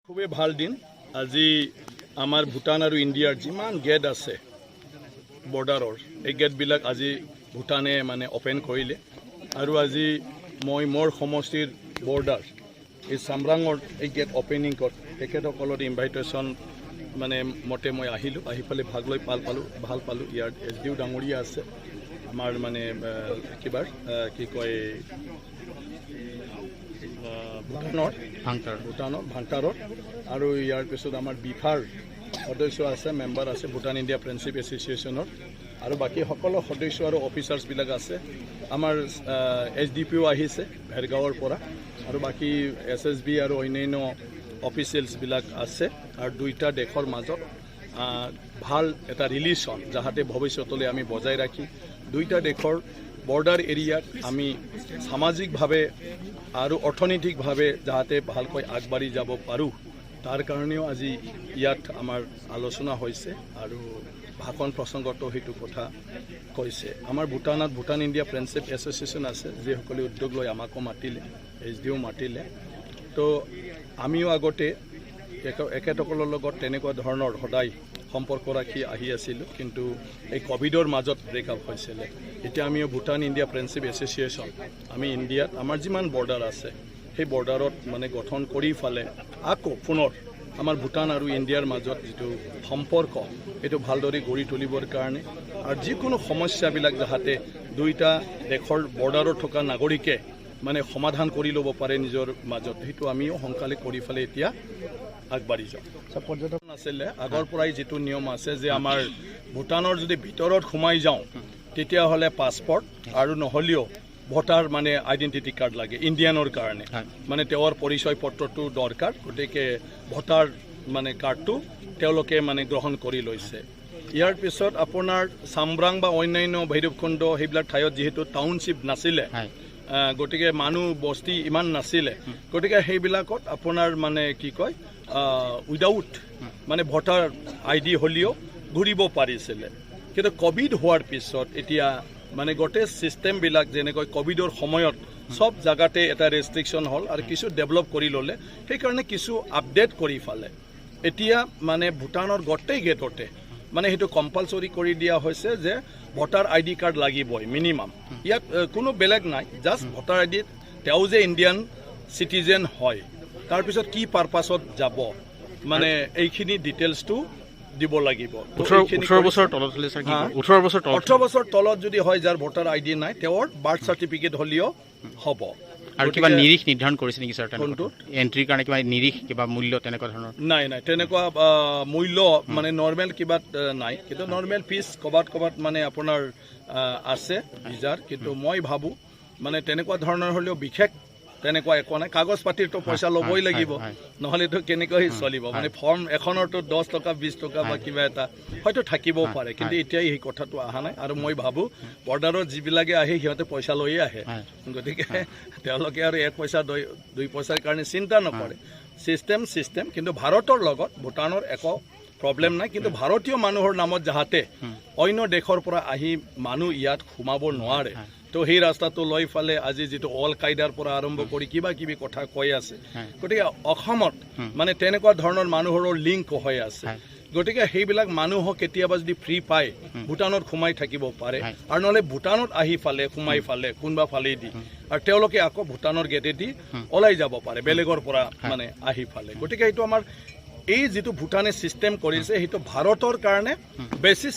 খুবই ভাল দিন আজি আমাৰ ভূটান আৰু ইণ্ডিয়াৰ যিমান গেট আছে বৰ্ডাৰৰ এই গেটবিলাক আজি ভূটানে মানে অপেন কৰিলে আৰু আজি মই মোৰ সমষ্টিৰ বৰ্ডাৰ এই চামৰাঙৰ এই গেট অপেনিং তেখেতসকলৰ ইনভাইটেশ্যন মানে মতে মই আহিলোঁ আহি পেলাই ভাগ লৈ ভাল পালোঁ ইয়াত SDO ডাঙৰীয়া আছে আমাৰ মানে কিবাৰ কি কয় ভূটানৰ ভাংটাৰৰ আৰু ইয়াৰ পিছত আমাৰ বিফাৰ সদস্য আছে মেম্বাৰ আছে ভূটান ইণ্ডিয়া ফ্ৰেণ্ডশ্বিপ এছ'চিয়েশ্যনৰ আৰু বাকী সকলো সদস্য আৰু অফিচাৰ্ছবিলাক আছে আমাৰ SDPO আহিছে ভেৰগাঁৱৰ পৰা আৰু বাকী SSB আৰু অন্যান্য অফিচিয়েলছবিলাক আছে আৰু দুইটা দেশৰ মাজত ভাল এটা ৰিলেশ্যন যাতে ভৱিষ্যতলৈ আমি বজাই ৰাখি দুইটা দেশৰ বৰ্ডাৰ এৰিয়াত আমি সামাজিকভাৱে আৰু অৰ্থনৈতিকভাৱে যাতে ভালকৈ আগবাঢ়ি যাব পাৰোঁ তাৰ কাৰণেও আজি ইয়াত আমাৰ আলোচনা হৈছে আৰু ভাষণ প্ৰসংগতো সেইটো কথা কৈছে আমাৰ ভূটানত ভূটান ইণ্ডিয়া ফ্ৰেণ্ডশ্বিপ এছ'চিয়েশ্যন আছে যিসকলে উদ্যোগ লৈ আমাকো মাতিলে SDO মাতিলে তো আমিও আগতে একেসকলৰ লগত তেনেকুৱা ধৰণৰ সদায় সম্পৰ্ক ৰাখি আহি আছিলোঁ কিন্তু এই কোভিডৰ মাজত ব্ৰেকআপ হৈছিলে এতিয়া আমিও ভূটান ইণ্ডিয়া ফ্ৰেণ্ডশ্বিপ এছ'চিয়েশ্যন আমি ইণ্ডিয়াত আমাৰ যিমান বৰ্ডাৰ আছে সেই বৰ্ডাৰত মানে গঠন কৰি ফালে আকৌ পুনৰ আমাৰ ভূটান আৰু ইণ্ডিয়াৰ মাজত যিটো সম্পৰ্ক এইটো ভালদৰে গঢ়ি তুলিবৰ কাৰণে আৰু যিকোনো সমস্যাবিলাক যাতে দুইটা দেশৰ বৰ্ডাৰত থকা নাগৰিকে মানে সমাধান কৰি ল'ব পাৰে নিজৰ মাজত সেইটো আমিও সোনকালে কৰি ফালে এতিয়া আগবাঢ়ি যাওঁ পৰ্যটন আছিলে আগৰ পৰাই যিটো নিয়ম আছে যে আমাৰ ভূটানৰ যদি ভিতৰত সোমাই যাওঁ তেতিয়াহ'লে পাছপৰ্ট আৰু নহ'লেও ভোটাৰ মানে আইডেণ্টিটি কাৰ্ড লাগে ইণ্ডিয়ানৰ কাৰণে মানে তেওঁৰ পৰিচয় পত্ৰটো দৰকাৰ গতিকে ভোটাৰ মানে কাৰ্ডটো তেওঁলোকে মানে গ্ৰহণ কৰি লৈছে ইয়াৰ পিছত আপোনাৰ চামৰাং বা অন্যান্য ভৈৰৱকুণ্ড সেইবিলাক ঠাইত যিহেতু টাউনশ্বিপ নাছিলে গতিকে মানুহ বস্তি ইমান নাছিলে গতিকে সেইবিলাকত আপোনাৰ মানে কি কয় উইদাউট মানে ভোটাৰ ID হ'লেও ঘূৰিব পাৰিছিলে কিন্তু কোভিড হোৱাৰ পিছত এতিয়া মানে গোটেই ছিষ্টেমবিলাক যেনেকৈ কোভিডৰ সময়ত সব জাগাতে এটা ৰেষ্ট্ৰিকশ্যন হ'ল আৰু কিছু ডেভেলপ কৰি ল'লে সেইকাৰণে কিছু আপডেট কৰি ফালে এতিয়া মানে ভূটানৰ গোটেই গেটতে মানে সেইটো কম্পালচৰি কৰি দিয়া হৈছে যে ভোটাৰ ID কাৰ্ড লাগিবই মিনিমাম ইয়াত কোনো বেলেগ নাই জাষ্ট ভোটাৰ ID তেওঁ যে ইণ্ডিয়ান চিটিজেন হয় তাৰপিছত কি পাৰপাছত যাব মানে এইখিনি ডিটেইলছটো দিব লাগিব 18 বছৰ তলত যদি হয় যাৰ ভোটাৰ ID নাই তেওঁৰ বাৰ্থ চাৰ্টিফিকেট হ'লেও হ'ব আৰু কিবা নিৰিখ নিৰ্ধাৰণ কৰিছে নেকি স্যাৰ এন্ট্ৰিৰ কাৰণে কিবা নিৰিখ কিবা মূল্য তেনেকুৱা ধৰণৰ নাই তেনেকুৱা মূল্য মানে নৰ্মেল কিবা নাই কিন্তু নৰ্মেল ফিজ কবাত মানে আপোনাৰ আছে ভিজাৰ কিন্তু মই ভাবোঁ মানে তেনেকুৱা ধৰণৰ হ'লেও বিশেষ তেনেকুৱা একো নাই কাগজ পাতিৰতো পইচা ল'বই লাগিব নহ'লেতো কেনেকৈ চলিব মানে ফৰ্ম এখনৰতো 10 টকা 20 টকা বা কিবা এটা হয়তো থাকিবও পাৰে কিন্তু এতিয়া এই কথাটো অহা নাই আৰু মই ভাবোঁ বৰ্ডাৰত যিবিলাকে আহে সিহঁতে পইচা লৈয়ে আহে গতিকে তেওঁলোকে আৰু 1 পইচা 2 পইচাৰ কাৰণে চিন্তা নকৰে চিষ্টেম কিন্তু ভাৰতৰ লগত ভূটানৰ একো প্ৰব্লেম নাই কিন্তু ভাৰতীয় মানুহৰ নামত যাতে অন্য দেশৰ পৰা আহি মানুহ ইয়াত সোমাব নোৱাৰে তো সেই ৰাস্তাটো লৈ ফালে আজি যিটো অল কায়দাৰ পৰা আৰম্ভ কৰি কিবা কিবি কথা কৈ আছে গতিকে অসমত মানে তেনেকুৱা ধৰণৰ মানুহৰ লিংক হৈ আছে গতিকে সেইবিলাক মানুহক কেতিয়াবা যদি ফ্ৰী পায় ভূটানত সোমাই থাকিব পাৰে আৰু নহ'লে ভূটানত আহি ফালে সোমাই ফালে কোনোবা ফালে দি আৰু তেওঁলোকে আকৌ ভূটানৰ গেটেদি ওলাই যাব পাৰে বেলেগৰ পৰা মানে আহি ফালে গতিকে এইটো আমাৰ এই যিটো ভূটানে ছিষ্টেম কৰিছে সেইটো ভাৰতৰ কাৰণে বেছি